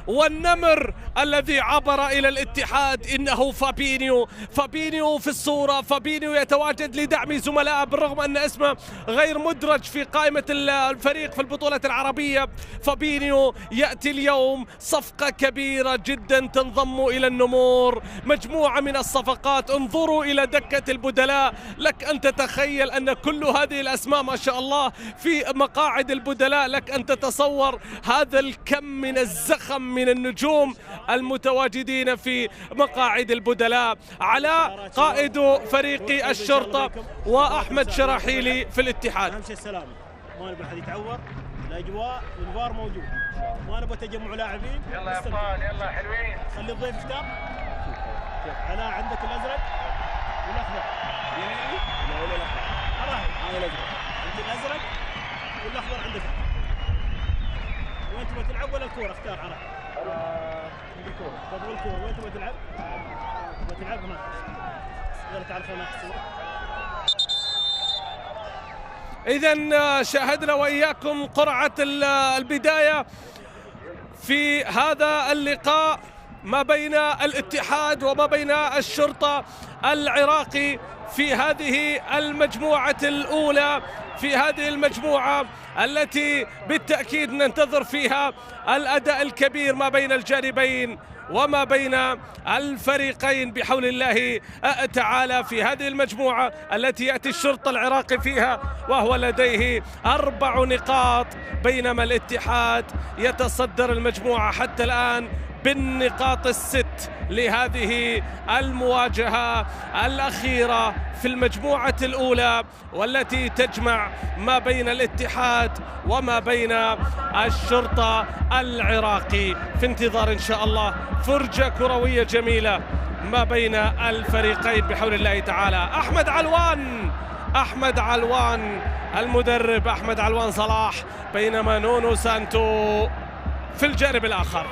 والنمر الذي عبر إلى الاتحاد إنه فابينيو. فابينيو في الصورة، فابينيو يتواجد لدعم زملائه بالرغم أن اسمه غير مدرج في قائمة الفريق في البطولة العربية. فابينيو يأتي اليوم صفقة كبيرة جدا تنضم إلى النمور، مجموعة من الصفقات. انظروا إلى دكة البدلاء، لك أن تتخيل أن كل هذه الأسماء ما شاء الله في مقاعد البدلاء، لك أن تتصور هذا الكم من الزخم من النجوم المتواجدين في مقاعد البدلاء. علاء قائد فريق الشرطة وأحمد شراحيلي في الاتحاد. أهم شيء السلامة، ما نبغى أحد يتعور، الأجواء والفار موجود، ما نبغى تجمع لاعبين. يلا يا أبطال يلا حلوين. خلي الضيف يختار. علاء عندك الأزرق والأخضر. لا ولا الأخضر. أنا الأزرق. عندي الأزرق والأخضر عندك. وين تبغى تلعب ولا الكورة؟ اختار علاء. عندي كورة. تبغى الكورة، وين تبغى تلعب؟ تبغى تلعب هناك. يلا تعال خلينا ناخذ صورة. إذن شاهدنا وإياكم قرعة البداية في هذا اللقاء ما بين الاتحاد وما بين الشرطة العراقي في هذه المجموعة الأولى، في هذه المجموعة التي بالتأكيد ننتظر فيها الأداء الكبير ما بين الجانبين وما بين الفريقين بحول الله تعالى. في هذه المجموعة التي يأتي الشرطة العراقي فيها وهو لديه 4 نقاط، بينما الاتحاد يتصدر المجموعة حتى الآن بالنقاط ال6 لهذه المواجهة الأخيرة في المجموعة الأولى والتي تجمع ما بين الاتحاد وما بين الشرطة العراقي. في انتظار إن شاء الله فرجة كروية جميلة ما بين الفريقين بحول الله تعالى. أحمد علوان المدرب، أحمد علوان صلاح، بينما نونو سانتو في الجانب الآخر.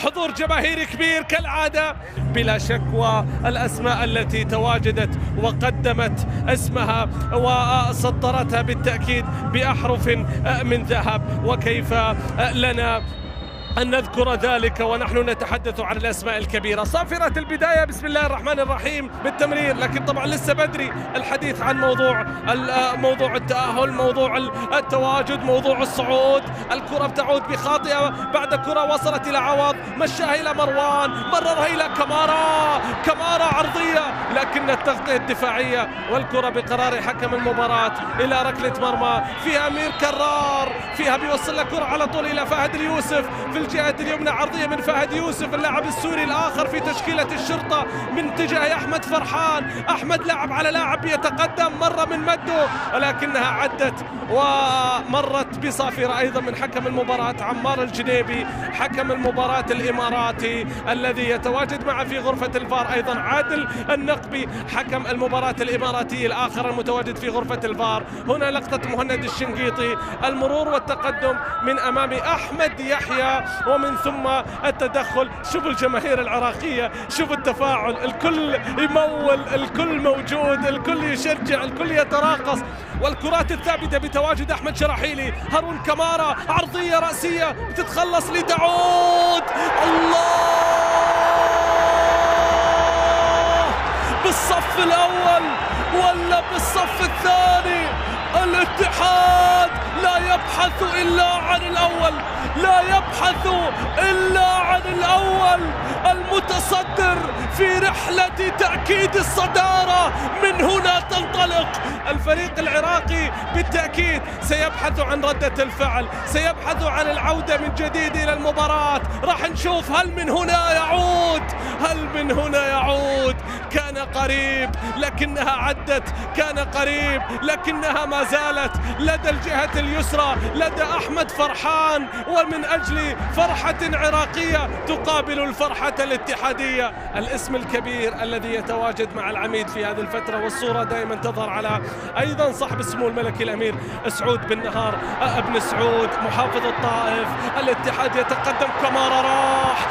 حضور جماهيري كبير كالعادة بلا شك، والأسماء التي تواجدت وقدمت اسمها وسطرتها بالتأكيد بأحرف من ذهب. وكيف لنا أن نذكر ذلك ونحن نتحدث عن الأسماء الكبيرة. صافرة البداية، بسم الله الرحمن الرحيم بالتمرير، لكن طبعا لسه بدري الحديث عن موضوع التأهل، موضوع التواجد، موضوع الصعود. الكرة بتعود بخاطئة بعد كرة وصلت إلى عوض، مشاها إلى مروان، مررها إلى كمارا عرضية، لكن التغطية الدفاعية والكرة بقرار حكم المباراة إلى ركلة مرمى. فيها أمير كرار، فيها بيوصل لك كرة على طول إلى فهد اليوسف في الجهة اليمنى، عرضية من فهد يوسف اللاعب السوري الآخر في تشكيلة الشرطة من اتجاه أحمد فرحان. أحمد لاعب على لاعب يتقدم، مرة من مده ولكنها عدت ومرت بصافرة أيضا من حكم المباراة عمار الجنيبي، حكم المباراة الإماراتي الذي يتواجد معه في غرفة الفار أيضا عادل النقبي، حكم المباراة الإماراتي الآخر المتواجد في غرفة الفار. هنا لقطة مهند الشنقيطي، المرور والتقدم من أمام أحمد يحيى ومن ثم التدخل. شوفوا الجماهير العراقية، شوفوا التفاعل، الكل يمول، الكل موجود، الكل يشجع، الكل يتراقص. والكرات الثابتة بتواجد أحمد شراحيلي. هارون كمارا، عرضية رأسية بتتخلص لداعود. الله، بالصف الأول ولا بالصف الثاني الاتحاد لا يبحث إلا عن الأول، لا يبحث إلا عن الأول. المتصدر في رحلة تأكيد الصدارة من هنا تنطلق. الفريق العراقي بالتأكيد سيبحث عن ردة الفعل، سيبحث عن العودة من جديد إلى المباراة. راح نشوف هل من هنا يعود، هل من هنا يعود. كان قريب لكنها عدت، كان قريب لكنها ما زالت لدى الجهة اليسرى، لدى أحمد فرحان، ومن أجل فرحة عراقية تقابل الفرحة الاتحادية. الاسم الكبير الذي يتواجد مع العميد في هذه الفترة، والصورة دائما تظهر على أيضا صاحب السمو الملكي الأمير سعود بن نهار ابن سعود محافظ الطائف. الاتحاد يتقدم، كمارا راح،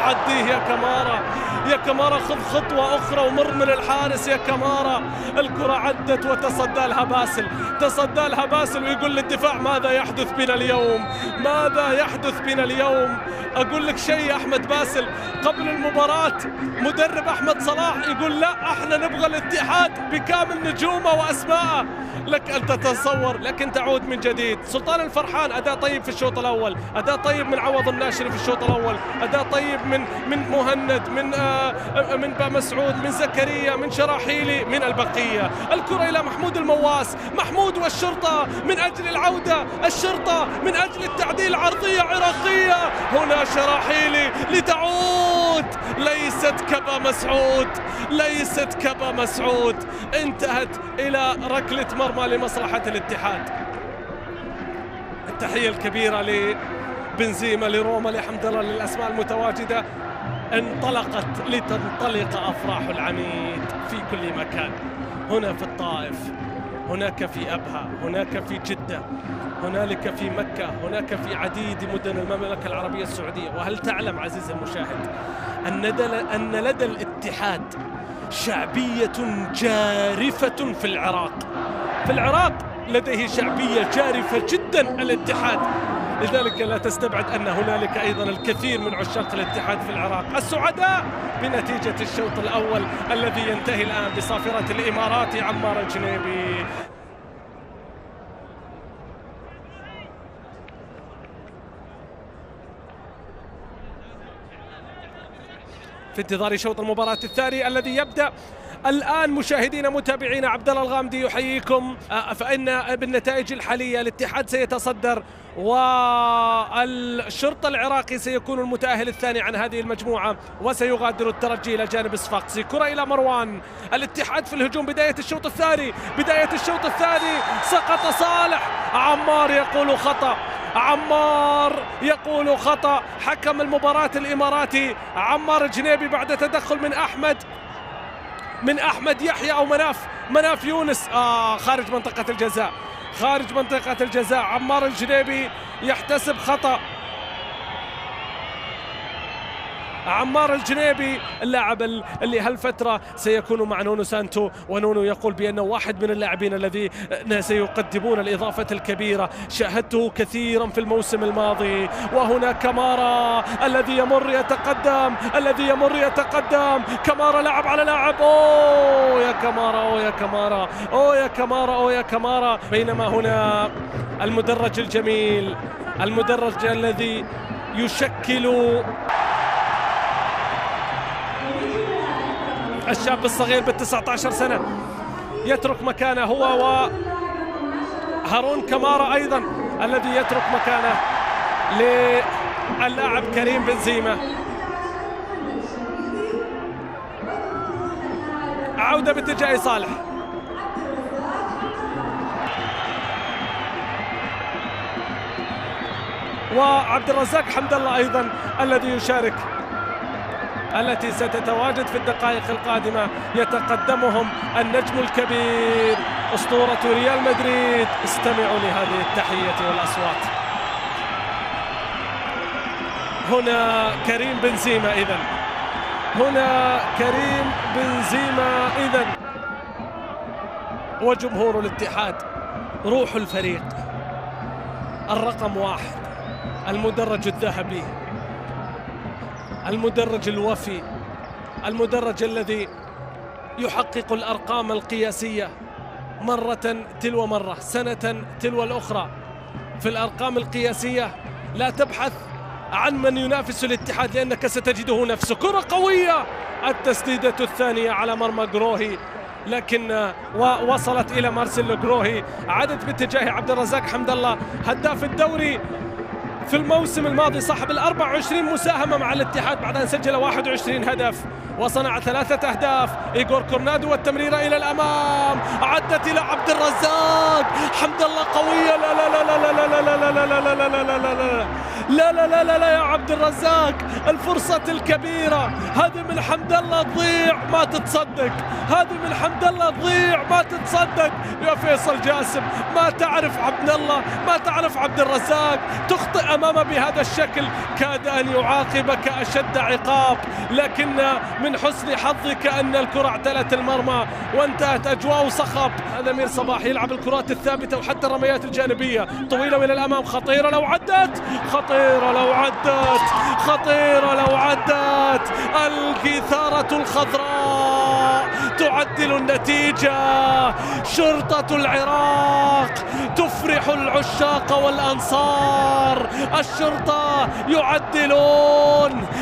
عديه يا كمارا، يا كمارا، خذ خطوة أخرى ومر من الحارس يا كمارا. الكرة عدت وتصدى لها باسل، تصدى لها باسل ويقول للدفاع ماذا يحدث بنا اليوم؟ ماذا يحدث بنا اليوم؟ أقول لك شيء يا أحمد باسل، قبل المباراة مدرب أحمد صلاح يقول لا احنا نبغى الاتحاد بكامل نجومه وأسماءه. لك أن تتصور، لكن تعود من جديد. سلطان الفرحان أداء طيب في الشوط الأول، أداء طيب من عوض الناشري في الشوط الأول، أداء طيب من مهند، من با مسعود، من زكريا، من شراحيلي، من البقية. الكرة إلى محمود المواس، محمود والشرطة من أجل العودة، الشرطة من أجل التعديل، عرضية عراقية. هنا شراحيلي لتعود، ليست كبا مسعود، ليست كبا مسعود، انتهت إلى ركلة مرمى لمصلحة الاتحاد. التحية الكبيرة لبنزيما، لروما، لحمد الله، للأسماء المتواجدة. انطلقت لتنطلق أفراح العميد في كل مكان، هنا في الطائف، هناك في أبها، هناك في جدة، هنالك في مكة، هناك في عديد مدن المملكة العربية السعودية. وهل تعلم عزيزي المشاهد أن لدى الاتحاد شعبية جارفة في العراق؟ في العراق لديه شعبية جارفة جدا الاتحاد، لذلك لا تستبعد أن هنالك أيضا الكثير من عشاق الاتحاد في العراق السعداء بنتيجة الشوط الأول الذي ينتهي الآن بصافرة الإماراتي عمار الجنيبي. في انتظار شوط المباراة الثاني الذي يبدأ الآن. مشاهدينا متابعينا، عبد الله الغامدي يحييكم. فإن بالنتائج الحالية الاتحاد سيتصدر، والشرطة العراقي سيكون المتأهل الثاني عن هذه المجموعة، وسيغادر الترجي إلى جانب صفاقسي. كرة إلى مروان، الاتحاد في الهجوم، بداية الشوط الثاني، بداية الشوط الثاني، سقط صالح، عمار يقول خطأ، عمار يقول خطأ. حكم المباراة الإماراتي عمار الجنيبي بعد تدخل من أحمد يحيى أو مناف يونس. خارج منطقة الجزاء، خارج منطقة الجزاء. عمار الجنيبي يحتسب خطأ. عمار الجنيبي اللاعب اللي هالفترة سيكون مع نونو سانتو، ونونو يقول بأنه واحد من اللاعبين الذين سيقدمون الإضافة الكبيرة. شاهدته كثيرا في الموسم الماضي. وهنا كمارا الذي يمر يتقدم، الذي يمر يتقدم. كمارا لعب على لاعب، أوه يا كمارا، أوه يا كمارا، أوه يا كمارا، أوه يا كمارا. بينما هنا المدرج الجميل، المدرج الذي يشكل الشاب الصغير بال19 سنة يترك مكانه، هو وهارون كمارا أيضا الذي يترك مكانه للاعب كريم بنزيما. عودة باتجاه صالح، وعبد الرزاق حمد الله أيضا الذي يشارك، التي ستتواجد في الدقائق القادمة. يتقدمهم النجم الكبير أسطورة ريال مدريد. استمعوا لهذه التحية والأصوات. هنا كريم بنزيما، إذن هنا كريم بنزيما إذن، وجمهور الاتحاد روح الفريق، الرقم 1، المدرج الذهبي، المدرج الوفي، المدرج الذي يحقق الأرقام القياسية مرة تلو مرة، سنة تلو الأخرى في الأرقام القياسية. لا تبحث عن من ينافس الاتحاد لأنك ستجده نفسه. كرة قوية، التسديدة الثانية على مرمى جروهي، لكن وصلت إلى مارسيلو جروهي. عدت باتجاه عبد الرزاق حمد الله، هداف الدوري في الموسم الماضي، صاحب 24 مساهمة مع الاتحاد بعد أن سجل 21 هدف وصنع 3 أهداف. إيغور كورنادو والتمريرة إلى الأمام، عدت إلى عبد الرزاق حمد الله، قوية، لا لا لا لا لا لا لا لا لا لا لا لا لا لا لا لا لا لا لا, لا يا عبد الرزاق، الفرصة الكبيرة هذه من حمد الله تضيع ما تتصدق، هذه من حمد الله تضيع ما تتصدق يا فيصل جاسم. ما تعرف عبد الله، ما تعرف عبد الرزاق، تخطئ أمامه بهذا الشكل كاد أن يعاقبك أشد عقاب، لكن من حسن حظك أن الكرة اعتلت المرمى وانتهت أجواء صخب. هذا أمير صباح يلعب الكرات الثابتة وحتى الرميات الجانبية طويلة وإلى الأمام، خطيرة لو عدت، خطيرة لو عدت، خطيرة لو عدت. الكثارة الخضراء تعدل النتيجة، شرطة العراق تفرح العشاق والأنصار. الشرطة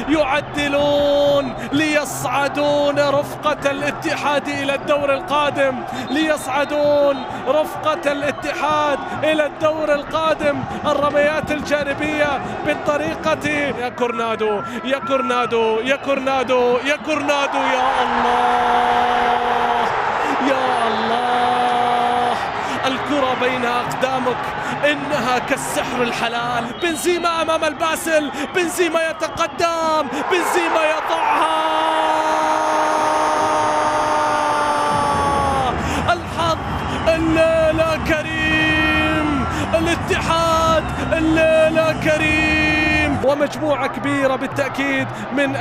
يعدلون ليصعدون رفقة الاتحاد إلى الدور القادم، ليصعدون رفقة الاتحاد إلى الدور القادم. الرميات الجانبية بالطريقة يا كورنادو يا كورنادو يا كورنادو يا كورنادو، يا الله يا الله، الكرة بين أقدامك إنها كالسحر الحلال. بنزيما أمام الباسل، بنزيما يتقدم، بنزيما يضعها. الحظ الليلة كريم، الاتحاد الليلة كريم، ومجموعة كبيرة بالتأكيد من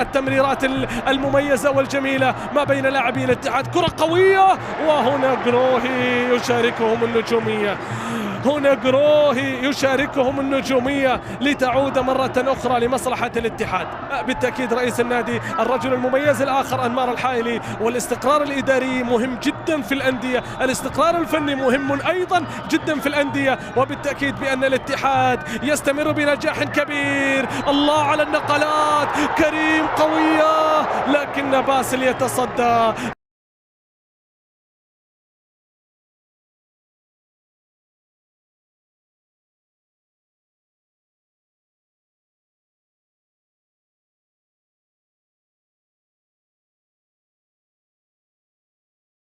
التمريرات المميزة والجميلة ما بين لاعبي الاتحاد. كرة قوية وهنا جروهي يشاركهم النجومية، هنا جروهي يشاركهم النجومية لتعود مرة أخرى لمصلحة الاتحاد. بالتأكيد رئيس النادي الرجل المميز الآخر أنمار الحائلي، والاستقرار الإداري مهم جدا في الأندية، الاستقرار الفني مهم أيضا جدا في الأندية، وبالتأكيد بأن الاتحاد يستمر بنجاح كبير. الله على النقلات، كريم قوية لكن باسل يتصدى.